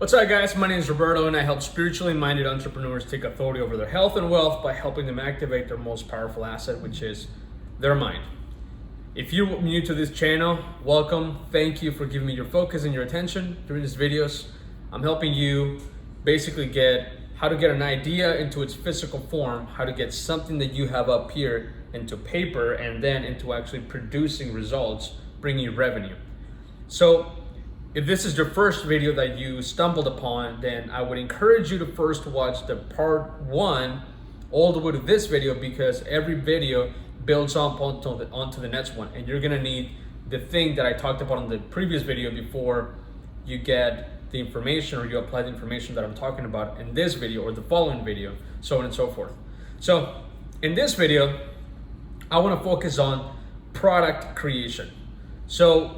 What's up, guys? My name is Roberto, and I help spiritually minded entrepreneurs take authority over their health and wealth by helping them activate their most powerful asset, which is their mind. If you're new to this channel, welcome. Thank you for giving me your focus and your attention during these videos. I'm helping you basically get how to get an idea into its physical form, how to get something that you have up here into paper, and then into actually producing results, bringing you revenue. So if this is your first video that you stumbled upon, then I would encourage you to first watch the part 1 all the way to this video, because every video builds onto the next one, and you're gonna need the thing that I talked about in the previous video before you get the information, or you apply the information that I'm talking about in this video or the following video, so on and so forth. So in this video, I want to focus on product creation. So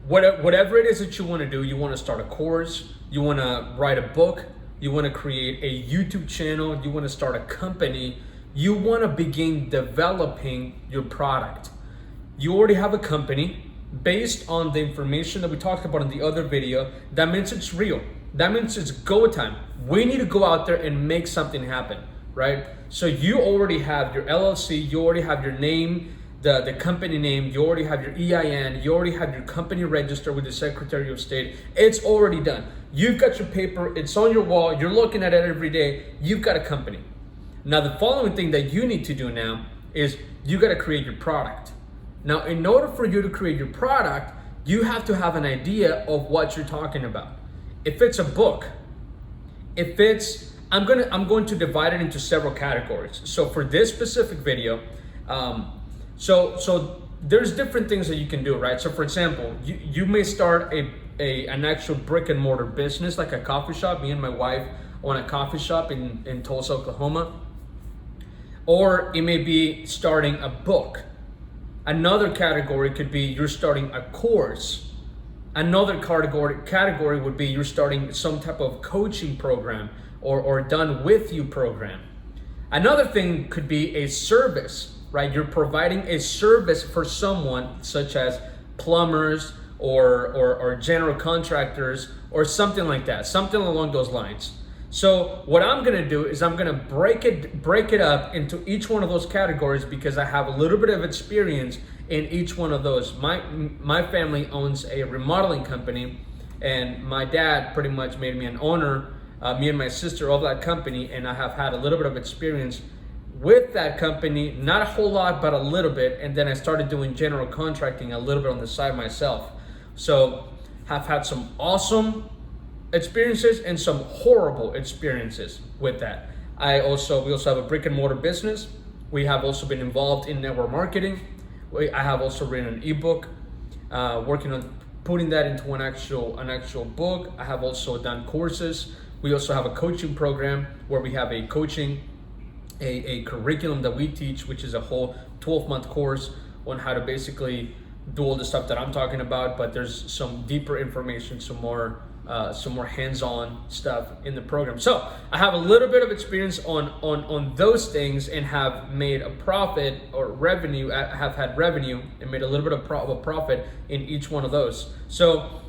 whatever it is that you want to do, you want to start a course, you want to write a book, you want to create a YouTube channel, you want to start a company, you want to begin developing your product. You already have a company. Based on the information that we talked about in the other video, that means it's real. That means it's go time. We need to go out there and make something happen, right? So you already have your LLC, you already have your name, the company name, you already have your EIN, you already have your company registered with the Secretary of State. It's already done. You've got your paper, it's on your wall, you're looking at it every day, you've got a company. Now the following thing that you need to do now is you got to create your product. Now, in order for you to create your product, you have to have an idea of what you're talking about. If it's a book, I'm going to divide it into several categories. So for this specific video, so there's different things that you can do, right? So for example, you may start an actual brick and mortar business, like a coffee shop. Me and my wife own a coffee shop in Tulsa, Oklahoma. Or it may be starting a book. Another category could be you're starting a course. Another category would be you're starting some type of coaching program or done with you program. Another thing could be a service, right? You're providing a service for someone, such as plumbers or general contractors or something like that, something along those lines. So what I'm gonna do is I'm gonna break it up into each one of those categories, because I have a little bit of experience in each one of those. My family owns a remodeling company, and my dad pretty much made me an owner, me and my sister, of that company, and I have had a little bit of experience with that company, not a whole lot, but a little bit, and then I started doing general contracting a little bit on the side myself. So have had some awesome experiences and some horrible experiences with that. We also have a brick and mortar business. We have also been involved in network marketing. I have also written an ebook, working on putting that into an actual book. I have also done courses. We also have a coaching program where we have a curriculum that we teach, which is a whole 12-month course on how to basically do all the stuff that I'm talking about, but there's some deeper information, some more hands-on stuff in the program. So I have a little bit of experience on those things, and have made a profit or revenue. I have had revenue and made a little bit of a profit in each one of those. So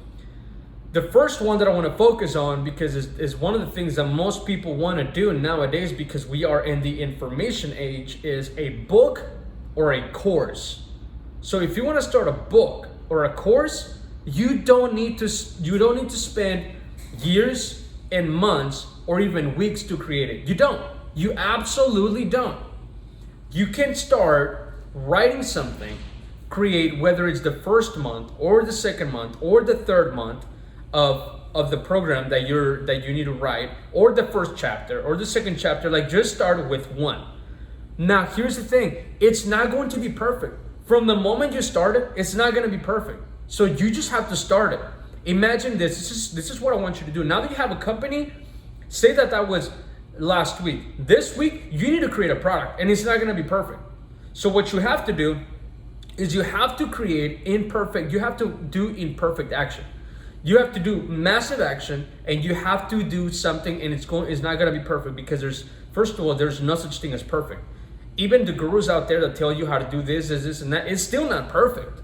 the first one that I want to focus on, because is one of the things that most people want to do nowadays, because we are in the information age, is a book or a course. So if you want to start a book or a course, you don't need to spend years and months or even weeks to create it. You absolutely don't. You can start writing something, create, whether it's the first month or the second month or the third month of the program that you need to write, or the first chapter or the second chapter. Like, just start with one. Now, here's the thing. It's not going to be perfect. From the moment you start it, it's not going to be perfect. So you just have to start it. Imagine this. This is what I want you to do. Now that you have a company, say that was last week. This week, you need to create a product, and it's not going to be perfect. So what you have to do is you have to do imperfect action. You have to do massive action, and you have to do something, and it's not going to be perfect, because first of all, there's no such thing as perfect. Even the gurus out there that tell you how to do this, and that, it's still not perfect.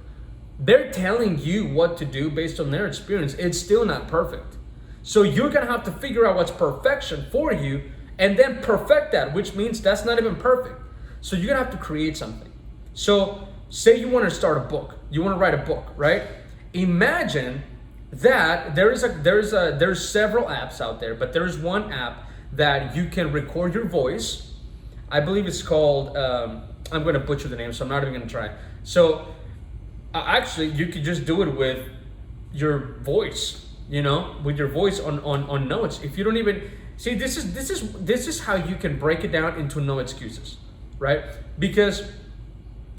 They're telling you what to do based on their experience. It's still not perfect. So you're gonna have to figure out what's perfection for you and then perfect that, which means that's not even perfect. So you're gonna have to create something. So say you want to start a book, you want to write a book, right? Imagine that there's several apps out there, but there's one app that you can record your voice. I believe it's called, I'm going to butcher the name, so I'm not even going to try. So actually, you could just do it with your voice, with your voice on notes. If you don't even see, this is how you can break it down into no excuses, right? Because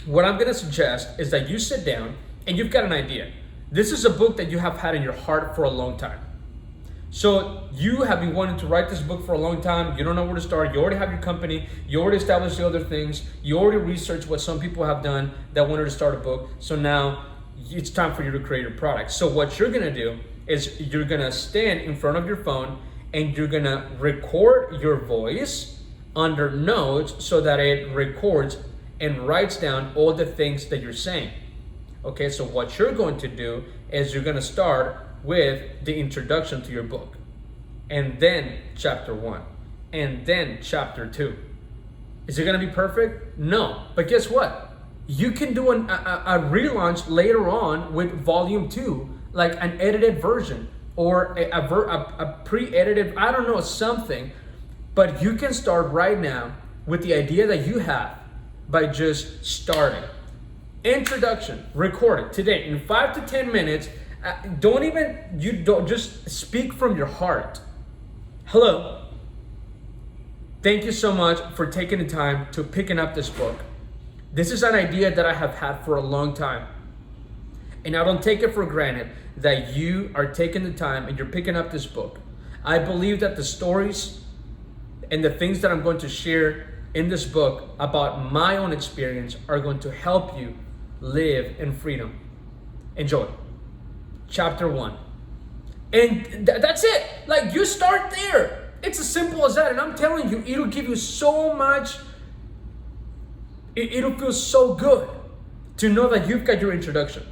what I'm going to suggest is that you sit down and you've got an idea. This is a book that you have had in your heart for a long time. So you have been wanting to write this book for a long time. You don't know where to start. You already have your company. You already established the other things. You already researched what some people have done that wanted to start a book. So now it's time for you to create your product. So what you're going to do is you're going to stand in front of your phone and you're going to record your voice under notes so that it records and writes down all the things that you're saying. Okay, so what you're going to do is you're going to start with the introduction to your book, and then chapter 1, and then chapter 2. Is it going to be perfect? No, but guess what? You can do a relaunch later on with volume 2, like an edited version or a pre-edited, I don't know, something. But you can start right now with the idea that you have by just starting. Introduction, record it today in 5 to 10 minutes. Don't just speak from your heart. Hello. Thank you so much for taking the time to picking up this book. This is an idea that I have had for a long time. And I don't take it for granted that you are taking the time and you're picking up this book. I believe that the stories and the things that I'm going to share in this book about my own experience are going to help you live in freedom. Enjoy. Chapter 1. And that's it. Like, you start there. It's as simple as that. And I'm telling you, it'll give you so much. It'll feel so good to know that you've got your introduction.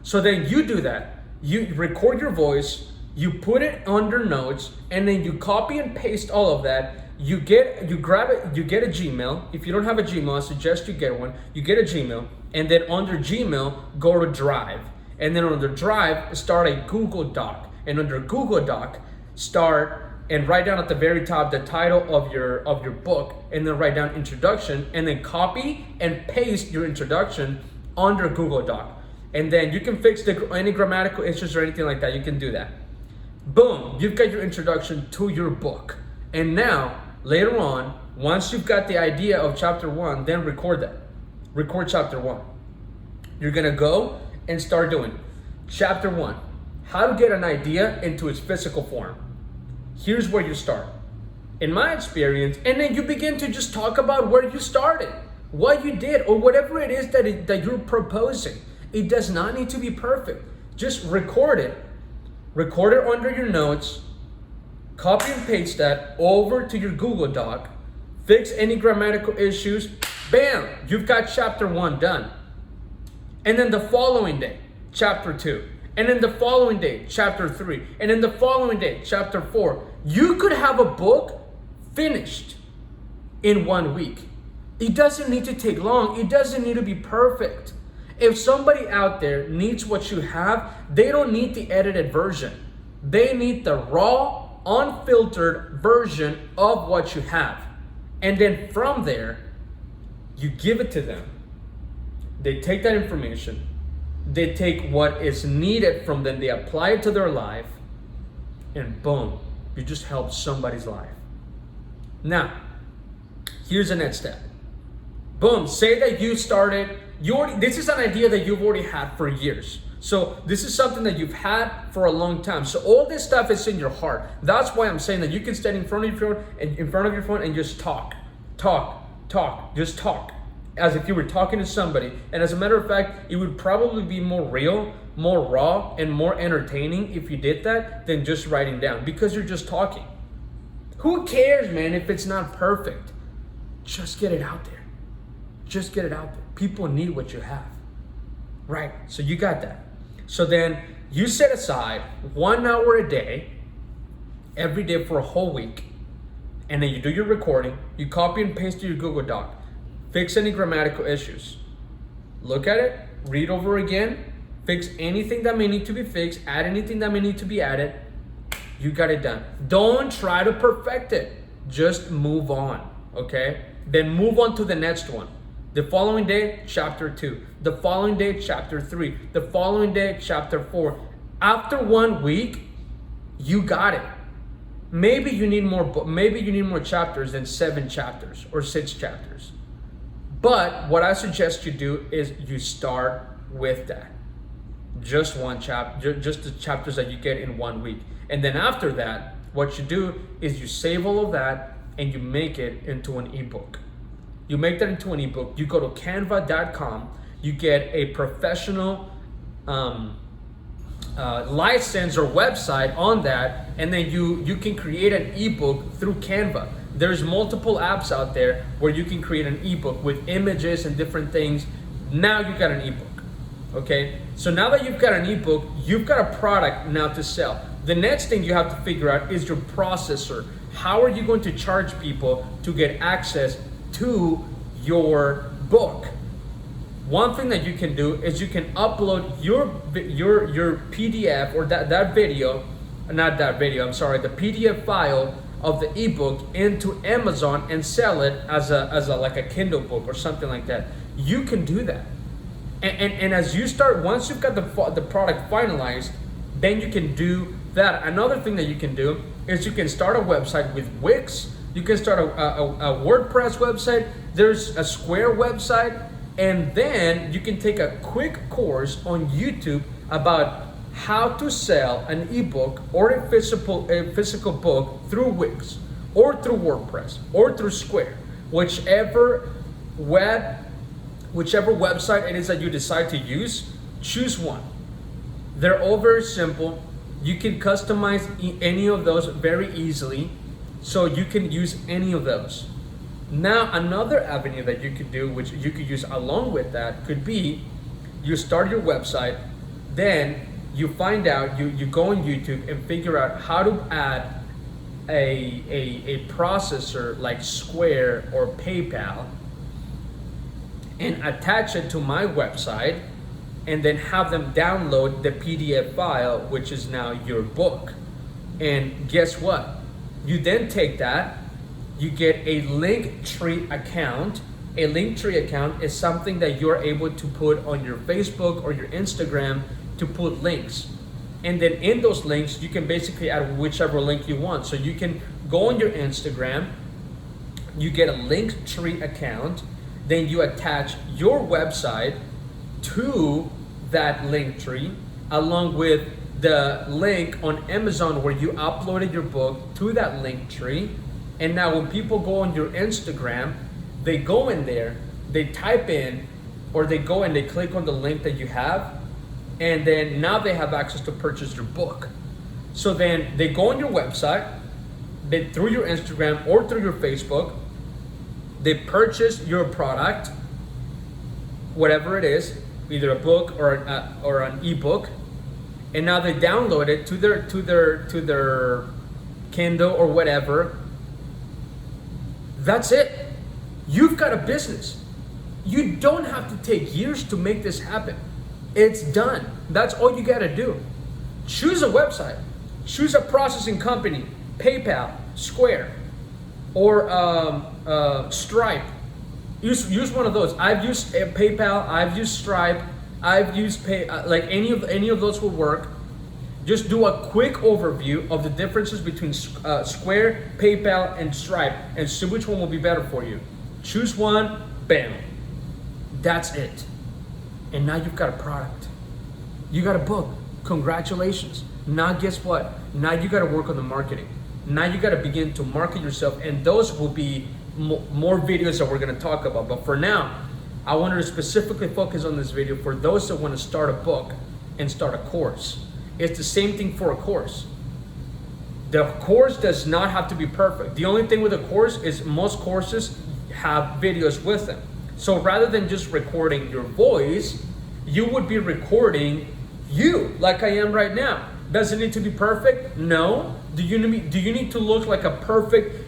So then you do that. You record your voice. You put it under notes. And then you copy and paste all of that. You grab it, you get a Gmail. If you don't have a Gmail, I suggest you get one. You get a Gmail, and then under Gmail, go to Drive. And then under Drive, start a Google Doc. And under Google Doc, start and write down at the very top the title of your book, and then write down introduction, and then copy and paste your introduction under Google Doc. And then you can fix any grammatical issues or anything like that. You can do that. Boom, you've got your introduction to your book. And now, later on, once you've got the idea of chapter 1, then record that. Record chapter 1. You're gonna go and start doing chapter 1. How to get an idea into its physical form. Here's where you start. In my experience, and then you begin to just talk about where you started, what you did, or whatever it is that you're proposing. It does not need to be perfect. Just record it. Record it under your notes. Copy and paste that over to your Google Doc. Fix any grammatical issues. Bam! You've got chapter 1 done. And then the following day, chapter 2. And then the following day, chapter 3. And then the following day, chapter 4. You could have a book finished in 1 week. It doesn't need to take long. It doesn't need to be perfect. If somebody out there needs what you have, they don't need the edited version. They need the raw, unfiltered version of what you have. And then from there, you give it to them. They take that information. They take what is needed from them. They apply it to their life. And boom, you just help somebody's life. Now, here's the next step. Boom, say that you started, this is an idea that you've already had for years. So this is something that you've had for a long time. So all this stuff is in your heart. That's why I'm saying that you can stand in front of your phone and just talk, just talk, as if you were talking to somebody. And as a matter of fact, it would probably be more real, more raw, and more entertaining if you did that than just writing down, because you're just talking. Who cares, man, if it's not perfect? Just get it out there. Just get it out there. People need what you have. Right, so you got that. So then you set aside 1 hour a day every day for a whole week, and then you do your recording, you copy and paste to your Google Doc, fix any grammatical issues, look at it, read over again, fix anything that may need to be fixed, add anything that may need to be added, you got it done. Don't try to perfect it, just move on, okay? Then move on to the next one. The following day, chapter 2. The following day, chapter 3. The following day, chapter 4. After 1 week, you got it. Maybe you need more chapters than 7 chapters or 6 chapters. But what I suggest you do is you start with that. Just one chapter, just the chapters that you get in 1 week. And then after that, what you do is you save all of that and you make it into an ebook. You make that into an ebook. You go to canva.com. You get a professional license or website on that, and then you can create an ebook through Canva. There's multiple apps out there where you can create an ebook with images and different things. Now you got an ebook. Okay, so now that you've got an ebook, you've got a product now to sell. The next thing you have to figure out is your processor. How are you going to charge people to get access to your book? One thing that you can do is you can upload your PDF or that video, not that video, I'm sorry, the PDF file of the ebook into Amazon and sell it as a like a Kindle book or something like that. You can do that. And as you start, once you've got the product finalized, then you can do that. Another thing that you can do is you can start a website with Wix. You can start a WordPress website. There's a Square website. And then you can take a quick course on YouTube about how to sell an ebook or a physical book through Wix or through WordPress or through Square, whichever website it is that you decide to use. Choose one. They're all very simple. You can customize any of those very easily, so you can use any of those. Now, another avenue that you could do, which you could use along with that, could be you start your website, then you find out, you go on YouTube and figure out how to add a processor like Square or PayPal and attach it to my website, and then have them download the PDF file, which is now your book. And guess what? You then take that, you get a Linktree account. A Linktree account is something that you're able to put on your Facebook or your Instagram to put links. And then in those links, you can basically add whichever link you want. So you can go on your Instagram, you get a Linktree account, then you attach your website to that Linktree along with the link on Amazon where you uploaded your book to that Linktree. And now when people go on your Instagram, they go in there, they type in, or they go and they click on the link that you have, and then now they have access to purchase your book. So then they go on your website, they through your Instagram or through your Facebook, they purchase your product, whatever it is, either a book or an ebook, and now they download it to their Kindle or whatever. That's it. You've got a business. You don't have to take years to make this happen. It's done. That's all you got to do. Choose a website. Choose a processing company, PayPal, Square, or Stripe. Use one of those. I've used PayPal. I've used Stripe. I've used like any of those will work. Just do a quick overview of the differences between Square, PayPal, and Stripe, and see which one will be better for you. Choose one, bam. That's it. And now you've got a product. You got a book. Congratulations. Now guess what? Now you got to work on the marketing. Now you got to begin to market yourself, and those will be more videos that we're going to talk about. But for now, I wanted to specifically focus on this video for those that want to start a book and start a course. It's the same thing for a course. The course does not have to be perfect. The only thing with a course is most courses have videos with them. So rather than just recording your voice, you would be recording you like I am right now. Does it need to be perfect? No. Do you need to look like a perfect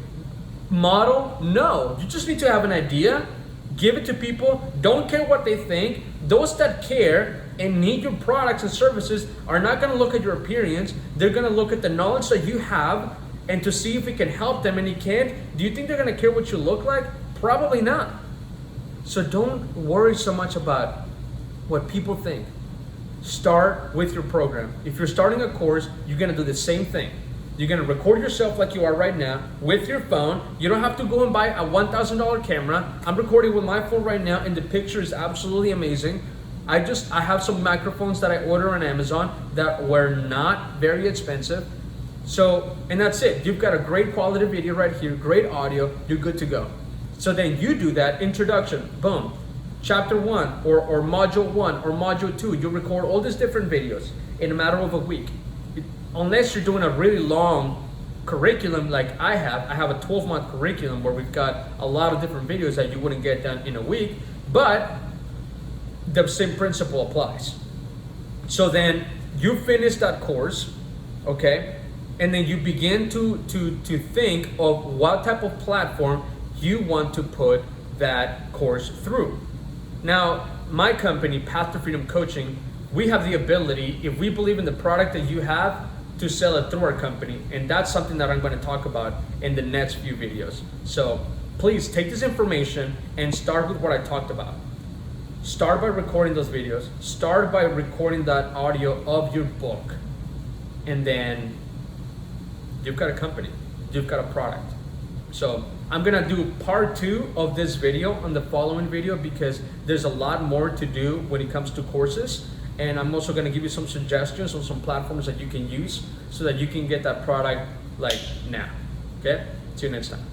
model? No. You just need to have an idea, give it to people, don't care what they think. Those that care and need your products and services are not going to look at your appearance. They're going to look at the knowledge that you have and to see if it can help them, and you can't. Do you think they're going to care what you look like? Probably not. So don't worry so much about what people think. Start with your program. If you're starting a course, you're going to do the same thing. You're going to record yourself like you are right now with your phone. You don't have to go and buy a $1,000 camera. I'm recording with my phone right now, and the picture is absolutely amazing. I have some microphones that I order on Amazon that were not very expensive. So, and that's it. You've got a great quality video right here, great audio, you're good to go. So then you do that introduction, boom. Chapter 1 or module 1 or module 2, you record all these different videos in a matter of a week. Unless you're doing a really long curriculum like I have a 12-month curriculum where we've got a lot of different videos that you wouldn't get done in a week, but the same principle applies. So then you finish that course, okay? And then you begin to think of what type of platform you want to put that course through. Now, my company, Path to Freedom Coaching, we have the ability, if we believe in the product that you have, to sell it through our company. And that's something that I'm going to talk about in the next few videos. So please take this information and start with what I talked about. Start by recording those videos. Start by recording that audio of your book. And then you've got a company. You've got a product. So I'm gonna do part 2 of this video on the following video because there's a lot more to do when it comes to courses. And I'm also gonna give you some suggestions on some platforms that you can use so that you can get that product like now. Okay? See you next time.